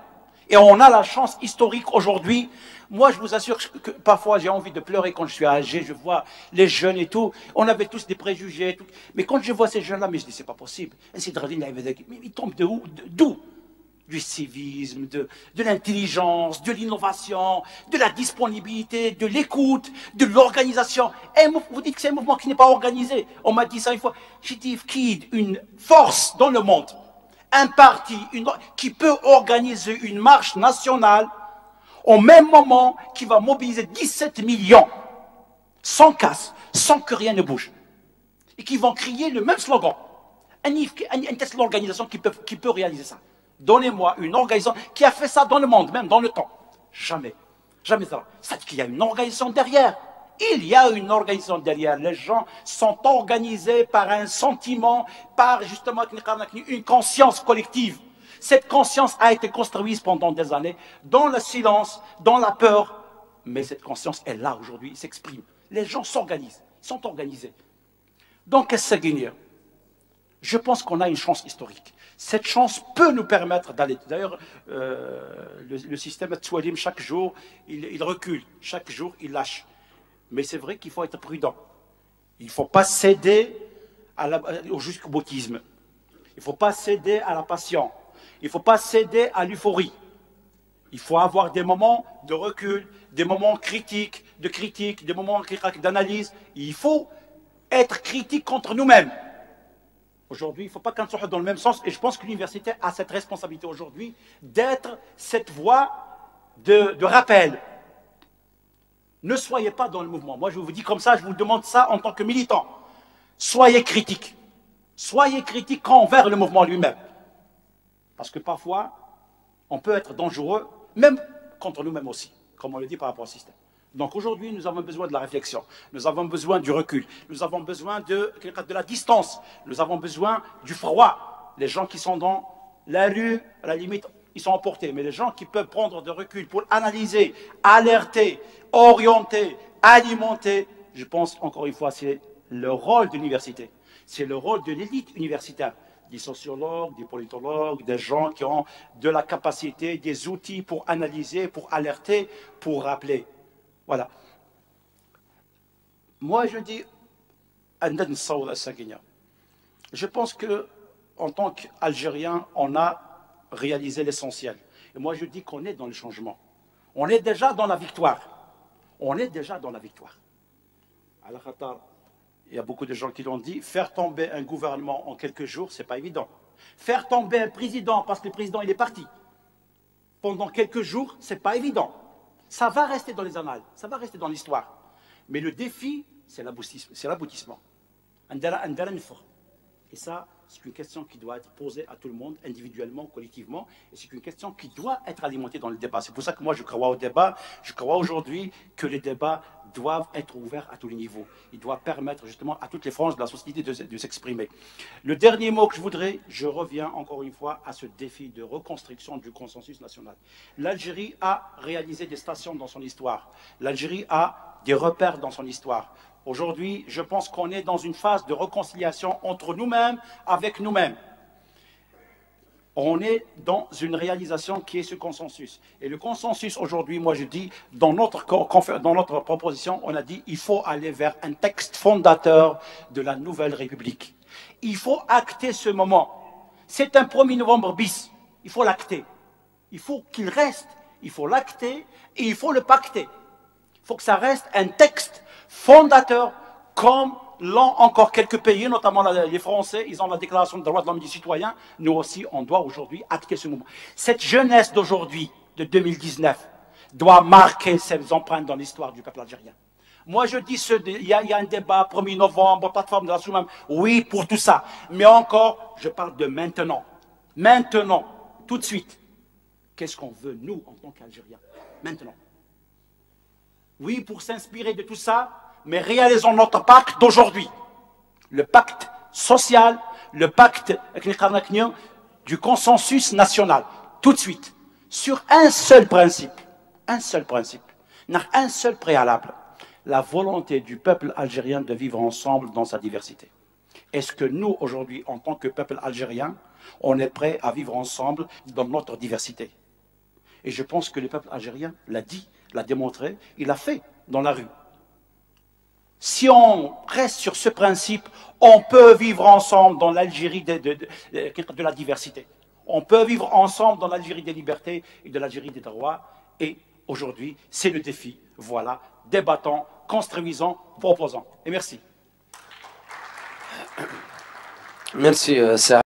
Et on a la chance historique aujourd'hui. Moi, je vous assure que parfois j'ai envie de pleurer quand je suis âgé, je vois les jeunes et tout. On avait tous des préjugés. Tout. Mais quand je vois ces jeunes-là, mais je dis, c'est pas possible. Mais ils tombent de où? D'où? Du civisme, de l'intelligence, de l'innovation, de la disponibilité, de l'écoute, de l'organisation. Et vous dites que c'est un mouvement qui n'est pas organisé. On m'a dit ça une fois. J'ai dit, qui une force dans le monde, un parti qui peut organiser une marche nationale au même moment qui va mobiliser 17 millions, sans casse, sans que rien ne bouge. Et qui vont crier le même slogan. Une telle organisation qui peut réaliser ça. Donnez-moi une organisation qui a fait ça dans le monde, même dans le temps. Jamais. Jamais ça. C'est qu'il y a une organisation derrière. Il y a une organisation derrière. Les gens sont organisés par un sentiment, par justement une conscience collective. Cette conscience a été construite pendant des années, dans le silence, dans la peur. Mais cette conscience est là aujourd'hui, elle s'exprime. Les gens s'organisent, sont organisés. Donc, qu'est-ce que c'est? Je pense qu'on a une chance historique. Cette chance peut nous permettre d'aller. D'ailleurs, le système Tsoualim, chaque jour, il recule. Chaque jour, il lâche. Mais c'est vrai qu'il faut être prudent. Il ne faut pas céder au jusqu'au-boutisme. Il ne faut pas céder à la passion. Il ne faut pas céder à l'euphorie. Il faut avoir des moments de recul, des moments critiques, des moments d'analyse. Il faut être critique contre nous-mêmes. Aujourd'hui, il ne faut pas qu'on soit dans le même sens. Et je pense que l'université a cette responsabilité aujourd'hui d'être cette voie de rappel, Ne soyez pas dans le mouvement. Moi, je vous dis comme ça, je vous demande ça en tant que militant. Soyez critiques. Soyez critiques envers le mouvement lui-même. Parce que parfois, on peut être dangereux, même contre nous-mêmes aussi, comme on le dit par rapport au système. Donc aujourd'hui, nous avons besoin de la réflexion, nous avons besoin du recul, nous avons besoin de la distance, nous avons besoin du froid. Les gens qui sont dans la rue, à la limite, ils sont emportés, mais les gens qui peuvent prendre de recul pour analyser, alerter, orienter, alimenter, je pense encore une fois, c'est le rôle de l'université, c'est le rôle de l'élite universitaire, des sociologues, des politologues, des gens qui ont de la capacité, des outils pour analyser, pour alerter, pour rappeler. Voilà. Moi, je dis, je pense qu'en tant qu'Algérien, on a réalisé l'essentiel. Et moi, je dis qu'on est dans le changement. On est déjà dans la victoire. On est déjà dans la victoire. Il y a beaucoup de gens qui l'ont dit, faire tomber un gouvernement en quelques jours, ce n'est pas évident. Faire tomber un président, parce que le président, il est parti, pendant quelques jours, ce n'est pas évident. Ça va rester dans les annales, ça va rester dans l'histoire. Mais le défi, c'est l'aboutissement. Et ça, c'est une question qui doit être posée à tout le monde, individuellement, collectivement, et c'est une question qui doit être alimentée dans le débat. C'est pour ça que moi, je crois au débat. Je crois aujourd'hui que les débats doivent être ouverts à tous les niveaux. Ils doivent permettre justement à toutes les franges de la société de s'exprimer. Le dernier mot que je reviens encore une fois à ce défi de reconstruction du consensus national. L'Algérie a réalisé des stations dans son histoire. L'Algérie a des repères dans son histoire. Aujourd'hui, je pense qu'on est dans une phase de réconciliation entre nous-mêmes, avec nous-mêmes. On est dans une réalisation qui est ce consensus. Et le consensus aujourd'hui, moi je dis, dans notre proposition, on a dit qu'il faut aller vers un texte fondateur de la nouvelle République. Il faut acter ce moment. C'est un 1er novembre bis. Il faut l'acter. Il faut qu'il reste. Il faut l'acter et il faut le pacter. Il faut que ça reste un texte fondateur, comme l'ont encore quelques pays, notamment les Français, ils ont la déclaration des droits de l'homme et du citoyen. Nous aussi, on doit aujourd'hui acter ce mouvement. Cette jeunesse d'aujourd'hui, de 2019, doit marquer ses empreintes dans l'histoire du peuple algérien. Moi, je dis, il y a un débat, 1er novembre, plateforme de la Soumam, oui, pour tout ça. Mais encore, je parle de maintenant. Maintenant, tout de suite. Qu'est-ce qu'on veut, nous, en tant qu'Algériens? Maintenant. Oui, pour s'inspirer de tout ça, mais réalisons notre pacte d'aujourd'hui. Le pacte social, le pacte du consensus national. Tout de suite. Sur un seul principe. Un seul principe. Un seul préalable. La volonté du peuple algérien de vivre ensemble dans sa diversité. Est-ce que nous, aujourd'hui, en tant que peuple algérien, on est prêt à vivre ensemble dans notre diversité? Et je pense que le peuple algérien l'a dit, l'a démontré, il l'a fait dans la rue. Si on reste sur ce principe, on peut vivre ensemble dans l'Algérie de la diversité. On peut vivre ensemble dans l'Algérie des libertés et de l'Algérie des droits. Et aujourd'hui, c'est le défi. Voilà, débattons, construisons, proposons. Et merci. Merci,